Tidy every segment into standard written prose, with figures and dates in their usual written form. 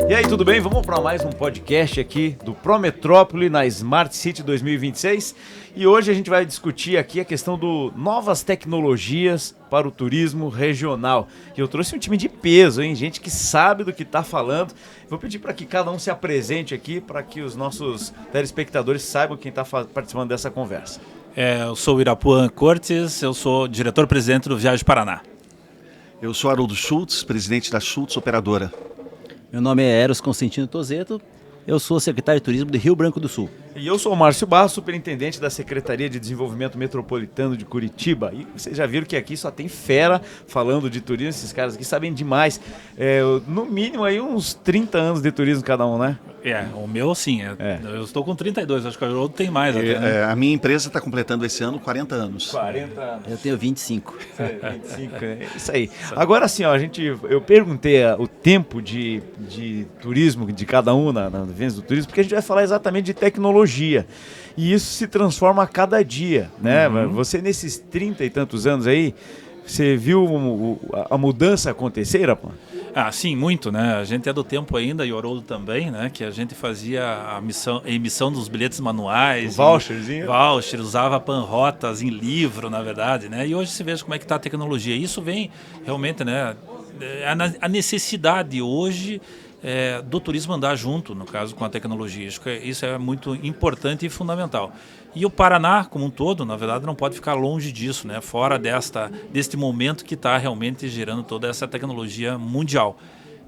E aí, tudo bem? Vamos para mais um podcast aqui do Prometrópole na Smart City 2026. E hoje a gente vai discutir aqui a questão do novas tecnologias para o turismo regional. E eu trouxe um time de peso, hein? Gente que sabe do que está falando. Vou pedir para que cada um se apresente aqui para que os nossos telespectadores saibam quem está participando dessa conversa. Eu sou o Irapuan Cortes, eu sou diretor-presidente do Viagem Paraná. Eu sou Haroldo Schultz, presidente da Schultz Operadora. Meu nome é Eros Constantino Tozeto, eu sou secretário de Turismo de Rio Branco do Sul. E eu sou o Márcio Barros, superintendente da Secretaria de Desenvolvimento Metropolitano de Curitiba. E vocês já viram que aqui só tem fera falando de turismo, esses caras aqui sabem demais. No mínimo aí uns 30 anos de turismo cada um, né? O meu sim, eu estou com 32, acho que o Haroldo tem mais até, né? A minha empresa está completando esse ano 40 anos. 40 anos. Eu tenho 25. 25, é isso aí. Agora assim, ó, eu perguntei o tempo de turismo de cada um na Vivência do Turismo, porque a gente vai falar exatamente de tecnologia. E isso se transforma a cada dia, né? Você nesses 30 e tantos anos aí, você viu a mudança acontecer, Irapuan? Sim, muito, né? A gente é do tempo ainda, e o Haroldo também, né? Que a gente fazia a emissão dos bilhetes manuais. Vouchers, usava panrotas em livro, na verdade, né? E hoje se vê como é que está a tecnologia. Isso vem realmente, né? A necessidade hoje do turismo andar junto, no caso, com a tecnologia. Isso é muito importante e fundamental. E o Paraná, como um todo, na verdade, não pode ficar longe disso, né? Fora deste momento que está realmente gerando toda essa tecnologia mundial.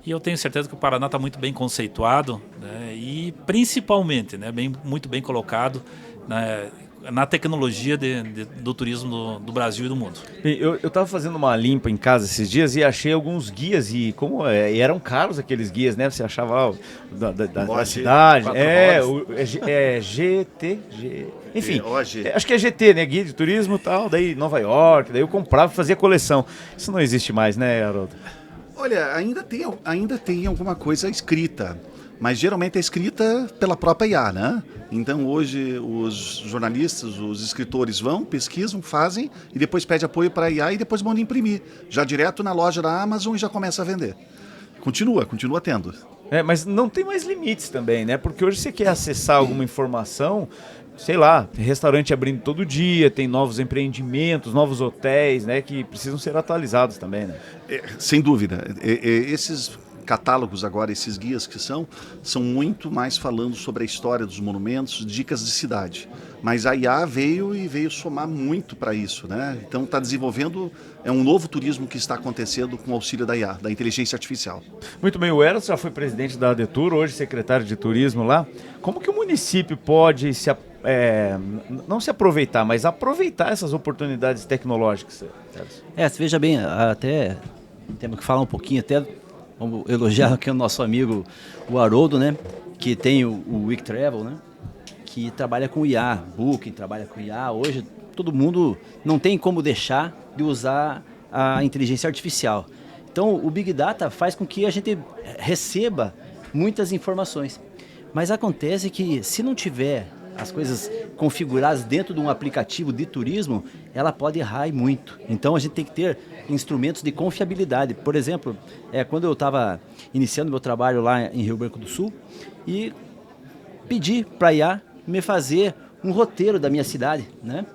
E eu tenho certeza que o Paraná está muito bem conceituado, né? E principalmente, né, muito bem colocado, né, na tecnologia do turismo do Brasil e do mundo. Eu estava fazendo uma limpa em casa esses dias e achei alguns guias e e eram caros aqueles guias, né? Você achava da cidade, enfim, acho que é GT, né? Guia de turismo e tal, daí Nova York, daí eu comprava e fazia coleção. Isso não existe mais, né, Haroldo? Olha, ainda tem alguma coisa escrita, mas geralmente é escrita pela própria IA, né? Então hoje os jornalistas, os escritores vão, pesquisam, fazem e depois pede apoio para a IA e depois mandam imprimir, já direto na loja da Amazon e já começa a vender. Continua tendo. Mas não tem mais limites também, né? Porque hoje você quer acessar alguma informação, sei lá, tem restaurante abrindo todo dia, tem novos empreendimentos, novos hotéis, né? Que precisam ser atualizados também, né? Sem dúvida. Esses catálogos agora, esses guias que são muito mais falando sobre a história dos monumentos, dicas de cidade. Mas a IA veio somar muito para isso, né? Então está desenvolvendo, um novo turismo que está acontecendo com o auxílio da IA, da inteligência artificial. Muito bem, o Eros já foi presidente da ADETUR, hoje secretário de turismo lá. Como que o município pode não se aproveitar, mas aproveitar essas oportunidades tecnológicas? Você veja bem, até temos que falar um pouquinho, até vamos elogiar aqui o nosso amigo, o Haroldo, né? Que tem o Week Travel, né? Que trabalha com IA, Booking trabalha com IA. Hoje todo mundo não tem como deixar de usar a inteligência artificial. Então o Big Data faz com que a gente receba muitas informações. Mas acontece que se não tiver as coisas configuradas dentro de um aplicativo de turismo, ela pode errar muito. Então a gente tem que ter instrumentos de confiabilidade. Por exemplo, quando eu estava iniciando meu trabalho lá em Rio Branco do Sul e pedi para a IA me fazer um roteiro da minha cidade, né?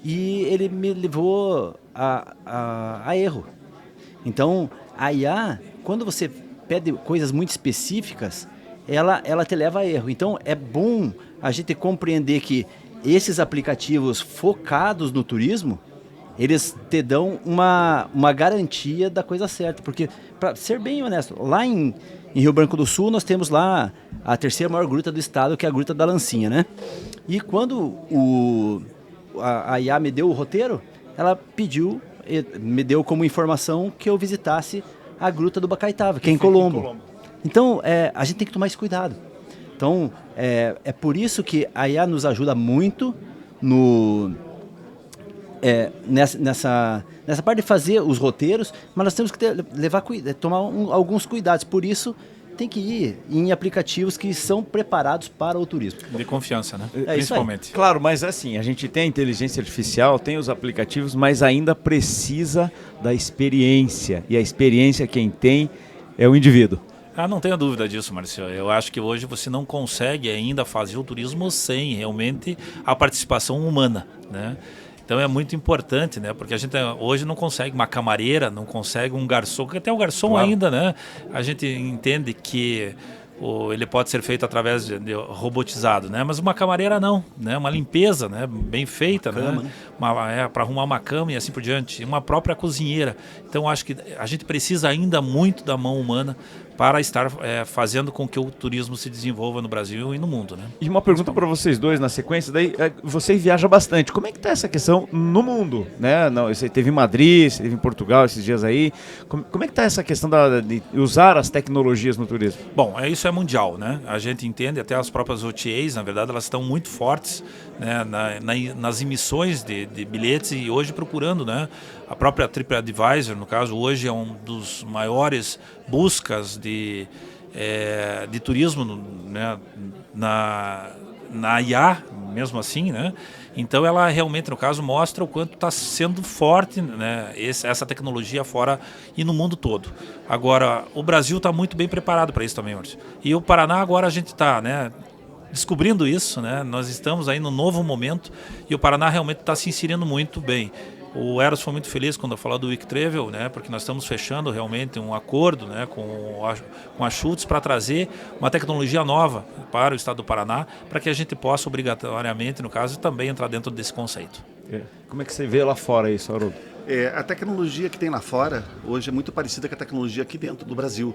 E ele me levou a erro. Então a IA, quando você pede coisas muito específicas, ela te leva a erro. Então é bom a gente compreender que esses aplicativos focados no turismo, eles te dão uma garantia da coisa certa. Porque, para ser bem honesto, lá em Rio Branco do Sul nós temos lá a terceira maior gruta do estado, que é a Gruta da Lancinha, né? E quando a IA me deu o roteiro, ela me deu como informação que eu visitasse a Gruta do Bacaitava, que é em Colombo. Então, a gente tem que tomar esse cuidado. Então, é por isso que a IA nos ajuda muito nessa parte de fazer os roteiros, mas nós temos que tomar alguns cuidados. Por isso, tem que ir em aplicativos que são preparados para o turismo. De confiança, né? Principalmente. Claro, mas assim, a gente tem a inteligência artificial, tem os aplicativos, mas ainda precisa da experiência. E a experiência quem tem é o indivíduo. Não tenho dúvida disso, Marcelo. Eu acho que hoje você não consegue ainda fazer o turismo sem realmente a participação humana, né? Então é muito importante, né? Porque a gente hoje não consegue uma camareira, não consegue um garçom, porque até o garçom ainda, né? A gente entende que ele pode ser feito através de robotizado, né? Mas uma camareira não, né? Uma limpeza, né? Bem feita, cama, né? Para arrumar uma cama e assim por diante. Uma própria cozinheira. Então acho que a gente precisa ainda muito da mão humana para estar fazendo com que o turismo se desenvolva no Brasil e no mundo, né? E uma pergunta para vocês dois na sequência, daí você viaja bastante. Como é que está essa questão no mundo, né? Não, você teve em Madrid, você teve em Portugal esses dias aí. Como é que está essa questão de usar as tecnologias no turismo? Bom, isso é mundial, né? A gente entende, até as próprias OTAs, na verdade, elas estão muito fortes, né, nas emissões de bilhetes e hoje procurando, né? A própria TripAdvisor, no caso, hoje é um dos maiores buscas de turismo, né, na IA, mesmo assim, né? Então ela realmente, no caso, mostra o quanto está sendo forte, né, essa tecnologia fora e no mundo todo. Agora, o Brasil está muito bem preparado para isso também, Maurício. E o Paraná agora a gente está, né, descobrindo isso, né? Nós estamos aí no novo momento e o Paraná realmente está se inserindo muito bem. O Eros foi muito feliz quando eu falei do Week Travel, né, porque nós estamos fechando realmente um acordo, né, com a Schultz para trazer uma tecnologia nova para o estado do Paraná, para que a gente possa obrigatoriamente, no caso, também entrar dentro desse conceito. Como é que você vê lá fora isso, Haroldo? A tecnologia que tem lá fora hoje é muito parecida com a tecnologia aqui dentro do Brasil,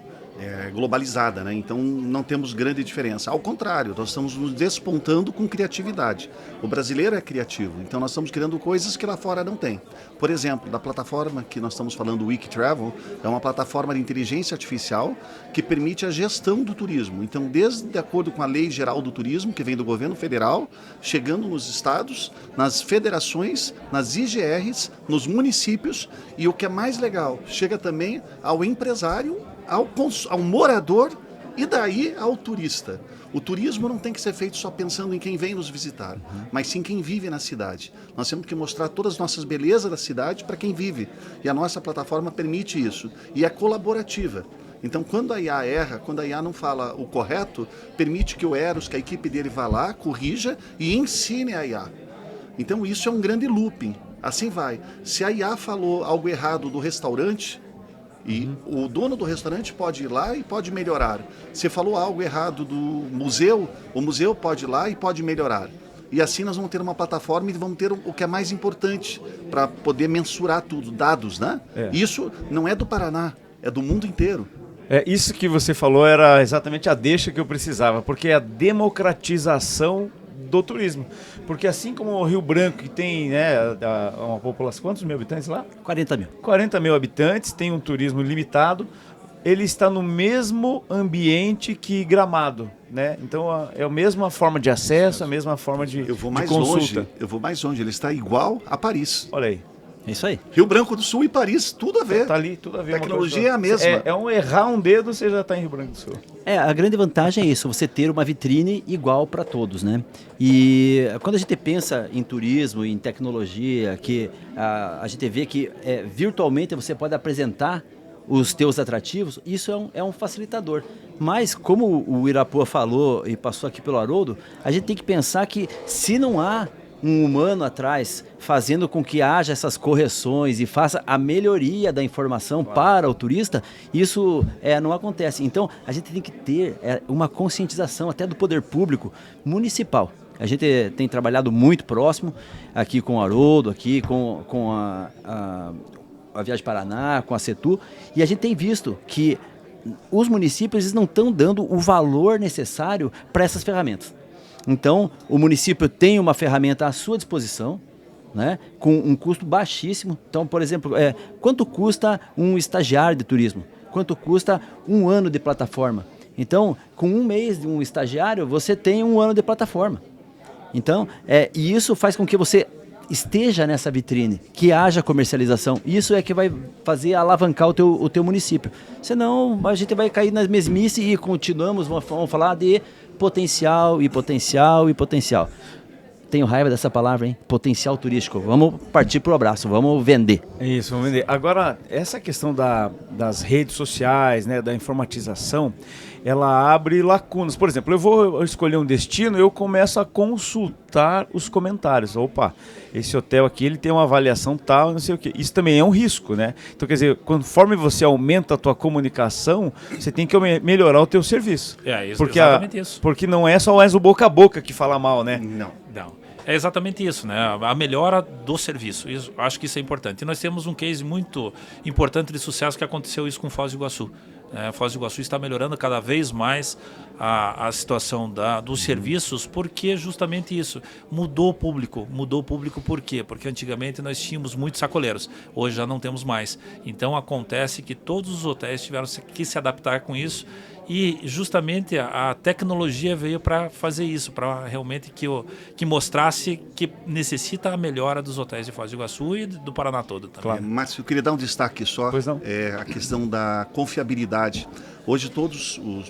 globalizada, né? Então não temos grande diferença. Ao contrário, nós estamos nos despontando com criatividade. O brasileiro é criativo, então nós estamos criando coisas que lá fora não tem. Por exemplo, da plataforma que nós estamos falando, o Week Travel, é uma plataforma de inteligência artificial que permite a gestão do turismo. Então, de acordo com a Lei Geral do Turismo, que vem do governo federal, chegando nos estados, nas federações, nas IGRs, nos municípios, e o que é mais legal, chega também ao empresário, ao morador e daí ao turista. O turismo não tem que ser feito só pensando em quem vem nos visitar, mas sim quem vive na cidade. Nós temos que mostrar todas as nossas belezas da cidade para quem vive. E a nossa plataforma permite isso. E é colaborativa. Então, quando a IA erra, quando a IA não fala o correto, permite que o Eros, que a equipe dele vá lá, corrija e ensine a IA. Então, isso é um grande looping. Assim vai. Se a IA falou algo errado do restaurante, e o dono do restaurante pode ir lá e pode melhorar. Se falou algo errado do museu, o museu pode ir lá e pode melhorar. E assim nós vamos ter uma plataforma e vamos ter o que é mais importante para poder mensurar tudo, dados, né? Isso não é do Paraná, é do mundo inteiro. Isso que você falou era exatamente a deixa que eu precisava, porque é a democratização do turismo. Porque assim como o Rio Branco, que tem, né, uma população, quantos mil habitantes lá? 40 mil. 40 mil habitantes, tem um turismo limitado, ele está no mesmo ambiente que Gramado, né? Então é a mesma forma de acesso, a mesma forma de consulta. Eu vou mais longe, ele está igual a Paris. Olha aí. É isso aí. Rio Branco do Sul e Paris, tudo a ver. Tá ali, tudo a ver. A tecnologia é a mesma. É um errar um dedo, você já está em Rio Branco do Sul. A grande vantagem é isso, você ter uma vitrine igual para todos, né? E quando a gente pensa em turismo, em tecnologia, que a gente vê que virtualmente você pode apresentar os teus atrativos, isso é um facilitador. Mas, como o Irapua falou e passou aqui pelo Haroldo, a gente tem que pensar que se não há um humano atrás fazendo com que haja essas correções e faça a melhoria da informação para o turista, isso não acontece. Então, a gente tem que ter uma conscientização até do poder público municipal. A gente tem trabalhado muito próximo aqui com o Haroldo, aqui com a Viagem Paraná, com a Setu, e a gente tem visto que os municípios eles não estão dando o valor necessário para essas ferramentas. Então, o município tem uma ferramenta à sua disposição, né, com um custo baixíssimo. Então, por exemplo, quanto custa um estagiário de turismo? Quanto custa um ano de plataforma? Então, com um mês de um estagiário, você tem um ano de plataforma. Então, e isso faz com que você esteja nessa vitrine, que haja comercialização. Isso é que vai fazer alavancar o teu município. Senão, a gente vai cair nas mesmices e continuamos, vamos falar de potencial e potencial e potencial. tenho raiva dessa palavra, hein? Potencial turístico. Vamos partir pro abraço, vamos vender. Isso, vamos vender. Agora, essa questão das redes sociais, né, da informatização, ela abre lacunas. Por exemplo, eu vou escolher um destino, eu começo a consultar os comentários. Opa, esse hotel aqui ele tem uma avaliação tal, não sei o quê. Isso também é um risco, né? Então, quer dizer, conforme você aumenta a tua comunicação, você tem que melhorar o teu serviço. Exatamente isso. Porque não é só mais o boca a boca que fala mal, né? Não. É exatamente isso, né? A melhora do serviço. Acho que isso é importante. E nós temos um case muito importante de sucesso que aconteceu isso com Foz do Iguaçu. Foz do Iguaçu está melhorando cada vez mais a situação dos serviços, porque justamente isso, mudou o público. Por quê? Porque antigamente nós tínhamos muitos sacoleiros, hoje já não temos mais. Então acontece que todos os hotéis tiveram que se adaptar com isso, e justamente a tecnologia veio para fazer isso, para realmente que mostrasse que necessita a melhora dos hotéis de Foz do Iguaçu e do Paraná todo também. Claro. Márcio, eu queria dar um destaque só, a questão da confiabilidade. Hoje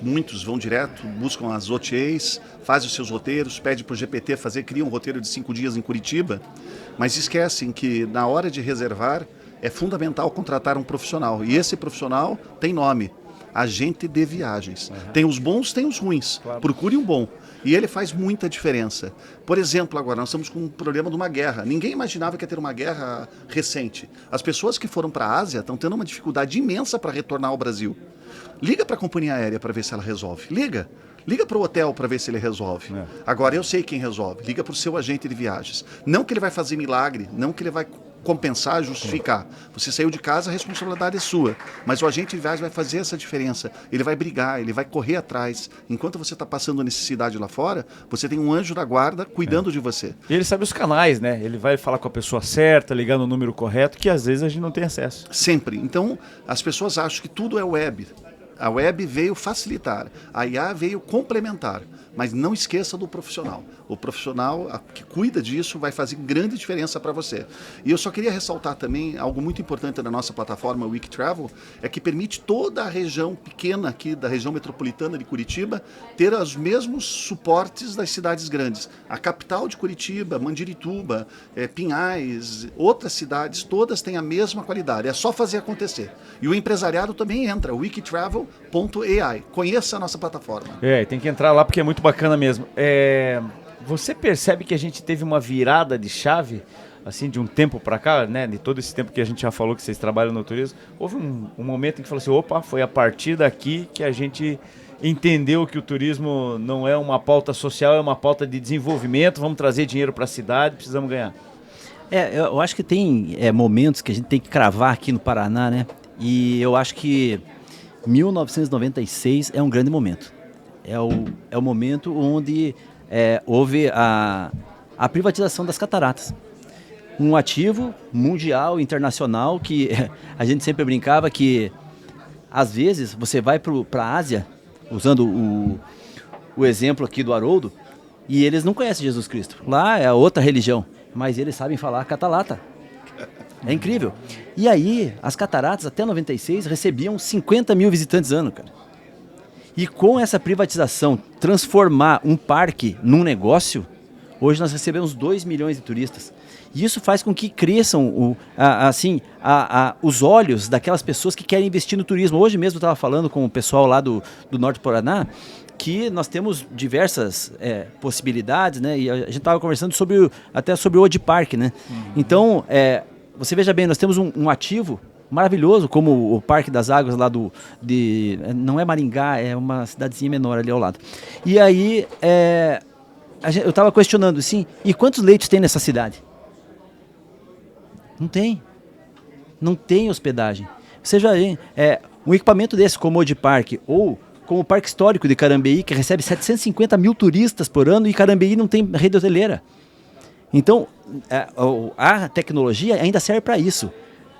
muitos vão direto, buscam as OTAs, fazem os seus roteiros, pedem para o GPT cria um roteiro de 5 dias em Curitiba, mas esquecem que na hora de reservar é fundamental contratar um profissional, e esse profissional tem nome: agente de viagens. Tem os bons, tem os ruins. Claro. Procure um bom. E ele faz muita diferença. Por exemplo, agora nós estamos com um problema de uma guerra. Ninguém imaginava que ia ter uma guerra recente. As pessoas que foram para a Ásia estão tendo uma dificuldade imensa para retornar ao Brasil. Liga para a companhia aérea para ver se ela resolve. Liga para o hotel para ver se ele resolve. Agora eu sei quem resolve. Liga para o seu agente de viagens. Não que ele vai fazer milagre, não que ele vai compensar, justificar. Você saiu de casa, a responsabilidade é sua. Mas o agente de viagem vai fazer essa diferença. Ele vai brigar, ele vai correr atrás. Enquanto você está passando necessidade lá fora, você tem um anjo da guarda cuidando de você. E ele sabe os canais, né? Ele vai falar com a pessoa certa, ligar no número correto, que às vezes a gente não tem acesso. Sempre. Então, as pessoas acham que tudo é web. A web veio facilitar, a IA veio complementar, mas não esqueça do profissional. O profissional que cuida disso vai fazer grande diferença para você. E eu só queria ressaltar também algo muito importante da nossa plataforma Week Travel, é que permite toda a região pequena aqui, da região metropolitana de Curitiba, ter os mesmos suportes das cidades grandes. A capital de Curitiba, Mandirituba, Pinhais, outras cidades, todas têm a mesma qualidade. É só fazer acontecer. E o empresariado também entra, weektravel.ai. Conheça a nossa plataforma. Tem que entrar lá porque é muito bacana mesmo. Você percebe que a gente teve uma virada de chave, assim, de um tempo para cá, né? De todo esse tempo que a gente já falou que vocês trabalham no turismo, houve um momento em que falou assim, opa, foi a partir daqui que a gente entendeu que o turismo não é uma pauta social, é uma pauta de desenvolvimento, vamos trazer dinheiro para a cidade, precisamos ganhar. Eu acho que tem momentos que a gente tem que cravar aqui no Paraná, né? E eu acho que 1996 é um grande momento. É o momento onde houve a privatização das cataratas. Um ativo mundial, internacional, que a gente sempre brincava que, às vezes, você vai para a Ásia, usando o exemplo aqui do Haroldo, e eles não conhecem Jesus Cristo. Lá é outra religião, mas eles sabem falar catalata. É incrível. E aí, as cataratas, até 96, recebiam 50 mil visitantes ano, cara. E com essa privatização, transformar um parque num negócio, hoje nós recebemos 2 milhões de turistas. E isso faz com que cresçam os olhos daquelas pessoas que querem investir no turismo. Hoje mesmo eu estava falando com o pessoal lá do Norte do Paraná, que nós temos diversas possibilidades, né? E a gente estava conversando até sobre o Odipark, né? Então, você veja bem, nós temos um ativo maravilhoso, como o Parque das Águas lá não é Maringá, é uma cidadezinha menor ali ao lado. E aí, eu estava questionando assim, e quantos leitos tem nessa cidade? Não tem. Não tem hospedagem. Seja um equipamento desse, como o Odipark, ou como o Parque Histórico de Carambeí, que recebe 750 mil turistas por ano, e Carambeí não tem rede hoteleira. Então, a tecnologia ainda serve para isso.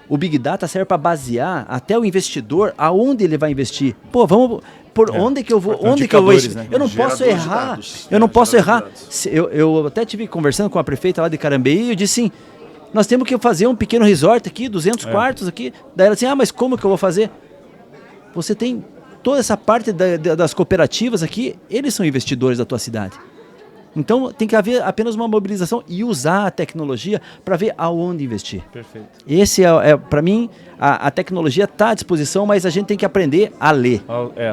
O Big Data serve para basear até o investidor aonde ele vai investir. Pô, onde que eu vou investir? Né? Eu não posso errar. Eu não posso errar. Eu até tive conversando com a prefeita lá de Carambeí e eu disse assim, nós temos que fazer um pequeno resort aqui, 200 quartos aqui. Daí ela disse, mas como que eu vou fazer? Você tem toda essa parte das cooperativas aqui, eles são investidores da tua cidade. Então tem que haver apenas uma mobilização e usar a tecnologia para ver aonde investir. Perfeito. Esse para mim, a tecnologia está à disposição, mas a gente tem que aprender a ler.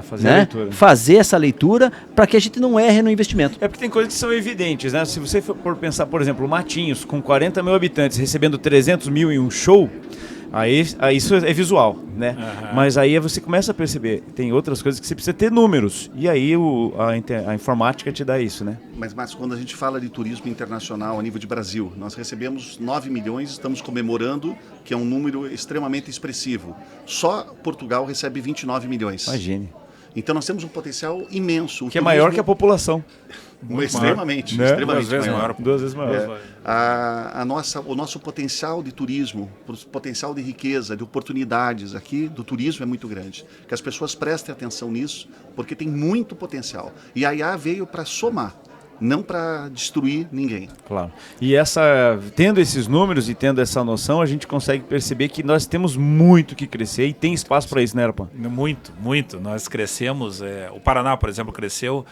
Fazer a leitura. Fazer essa leitura para que a gente não erre no investimento. É porque tem coisas que são evidentes, né? Se você for pensar, por exemplo, Matinhos, com 40 mil habitantes, recebendo 300 mil em um show, aí isso é visual, né? Uhum. Mas aí você começa a perceber, tem outras coisas que você precisa ter números, e aí a informática te dá isso, né? Mas quando a gente fala de turismo internacional a nível de Brasil, nós recebemos 9 milhões, estamos comemorando, que é um número extremamente expressivo. Só Portugal recebe 29 milhões. Imagine. Então nós temos um potencial imenso. Que é maior que a população. Extremamente, né? extremamente Duas vezes maior. O nosso potencial de turismo, potencial de riqueza, de oportunidades aqui do turismo é muito grande. Que as pessoas prestem atenção nisso, porque tem muito potencial. E a IA veio para somar, não para destruir ninguém. Claro. E tendo esses números e tendo essa noção, a gente consegue perceber que nós temos muito que crescer e tem espaço para isso, né, Arapan? Muito, muito. Nós crescemos, o Paraná, por exemplo, cresceu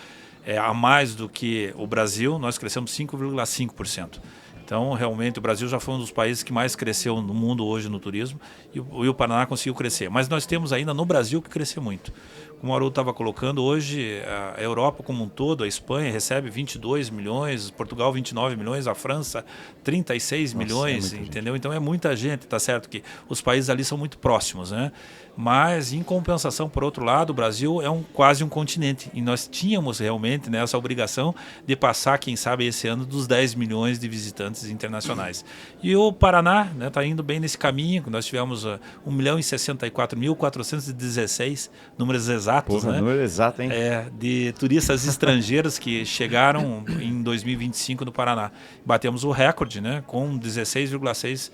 a mais do que o Brasil, nós crescemos 5,5%. Então, realmente, o Brasil já foi um dos países que mais cresceu no mundo hoje no turismo e o Paraná conseguiu crescer. Mas nós temos ainda no Brasil que crescer muito. Como o Haroldo estava colocando, hoje a Europa como um todo, a Espanha recebe 22 milhões, Portugal 29 milhões, a França 36 milhões, entendeu? Então é muita gente, tá certo que os países ali são muito próximos, né? Mas, em compensação, por outro lado, o Brasil é quase um continente. E nós tínhamos realmente, né, essa obrigação de passar, quem sabe, esse ano dos 10 milhões de visitantes internacionais. E o Paraná está indo bem nesse caminho. Nós tivemos 1.064.416 números exatos. Porra, né? número exato, hein? De turistas estrangeiros que chegaram em 2025 no Paraná. Batemos o recorde, né, com 16,6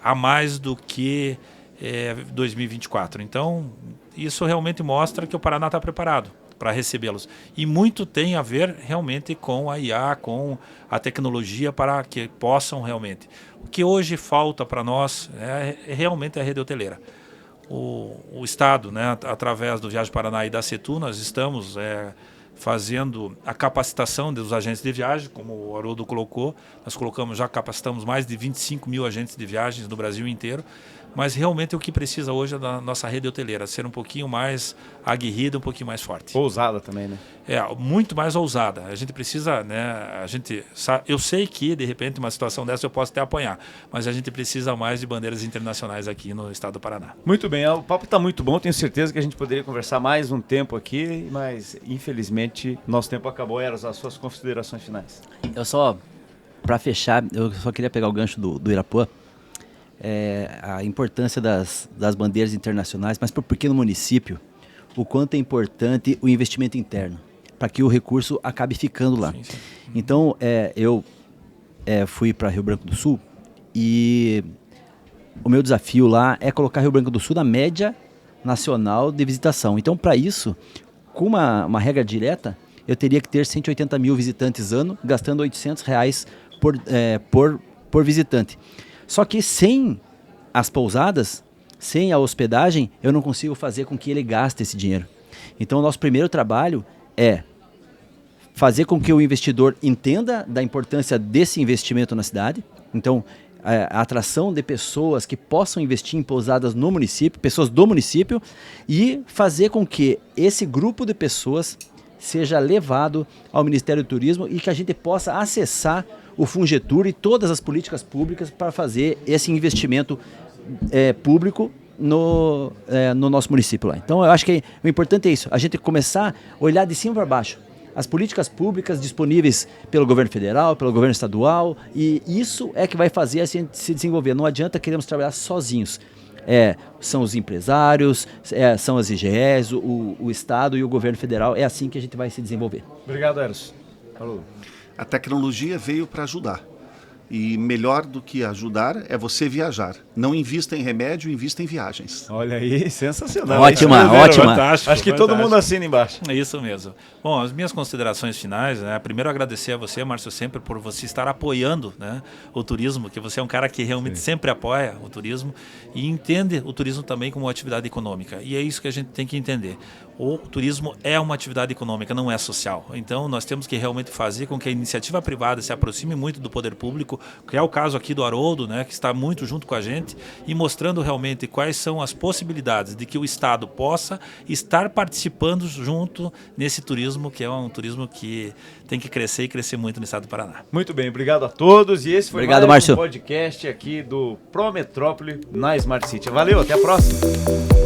a mais do que 2024. Então, isso realmente mostra que o Paraná está preparado para recebê-los. E muito tem a ver realmente com a IA, com a tecnologia para que possam realmente. O que hoje falta para nós é realmente a rede hoteleira. O Estado, né, através do Viagem Paraná e da CETU, nós estamos fazendo a capacitação dos agentes de viagem, como o Haroldo colocou. Nós já capacitamos mais de 25 mil agentes de viagens no Brasil inteiro. Mas realmente o que precisa hoje é da nossa rede hoteleira, ser um pouquinho mais aguerrida, um pouquinho mais forte. Ousada também, né? Muito mais ousada. A gente precisa, né? Eu sei que, de repente, uma situação dessa eu posso até apanhar, mas a gente precisa mais de bandeiras internacionais aqui no estado do Paraná. Muito bem, o papo está muito bom, tenho certeza que a gente poderia conversar mais um tempo aqui, mas infelizmente nosso tempo acabou. Eras as suas considerações finais. Para fechar, eu só queria pegar o gancho do Irapuã. A importância das bandeiras internacionais, mas para o pequeno município, o quanto é importante o investimento interno, para que o recurso acabe ficando lá. Sim. Então, eu fui para Rio Branco do Sul e o meu desafio lá é colocar Rio Branco do Sul na média nacional de visitação. Então, para isso, com uma regra direta, eu teria que ter 180 mil visitantes ano, gastando R$800 por visitante. Só que sem as pousadas, sem a hospedagem, eu não consigo fazer com que ele gaste esse dinheiro. Então, o nosso primeiro trabalho é fazer com que o investidor entenda da importância desse investimento na cidade. Então, a atração de pessoas que possam investir em pousadas no município, pessoas do município, e fazer com que esse grupo de pessoas seja levado ao Ministério do Turismo e que a gente possa acessar o Fungetur e todas as políticas públicas para fazer esse investimento público no nosso município lá. Então, eu acho que o importante é isso, a gente começar a olhar de cima para baixo. As políticas públicas disponíveis pelo governo federal, pelo governo estadual, e isso é que vai fazer a gente se desenvolver. Não adianta queremos trabalhar sozinhos. São os empresários, são as IGEs, o Estado e o governo federal. É assim que a gente vai se desenvolver. Obrigado, Eros. Falou. A tecnologia veio para ajudar. E melhor do que ajudar é você viajar. Não invista em remédio, invista em viagens. Olha aí, sensacional. Ótima. Fantástico, Acho que todo mundo assina embaixo. É isso mesmo. Bom, as minhas considerações finais, né? Primeiro agradecer a você, Márcio, sempre por você estar apoiando, né, o turismo, que você é um cara que realmente sempre apoia o turismo e entende o turismo também como uma atividade econômica. E é isso que a gente tem que entender. O turismo é uma atividade econômica, não é social. Então nós temos que realmente fazer com que a iniciativa privada se aproxime muito do poder público, que é o caso aqui do Haroldo, né, que está muito junto com a gente e mostrando realmente quais são as possibilidades de que o Estado possa estar participando junto nesse turismo, que é um turismo que tem que crescer e crescer muito no estado do Paraná. Muito bem, obrigado a todos. E esse foi Obrigado, mais um Márcio. podcast aqui do Prometrópole na Smart City. Valeu, até a próxima.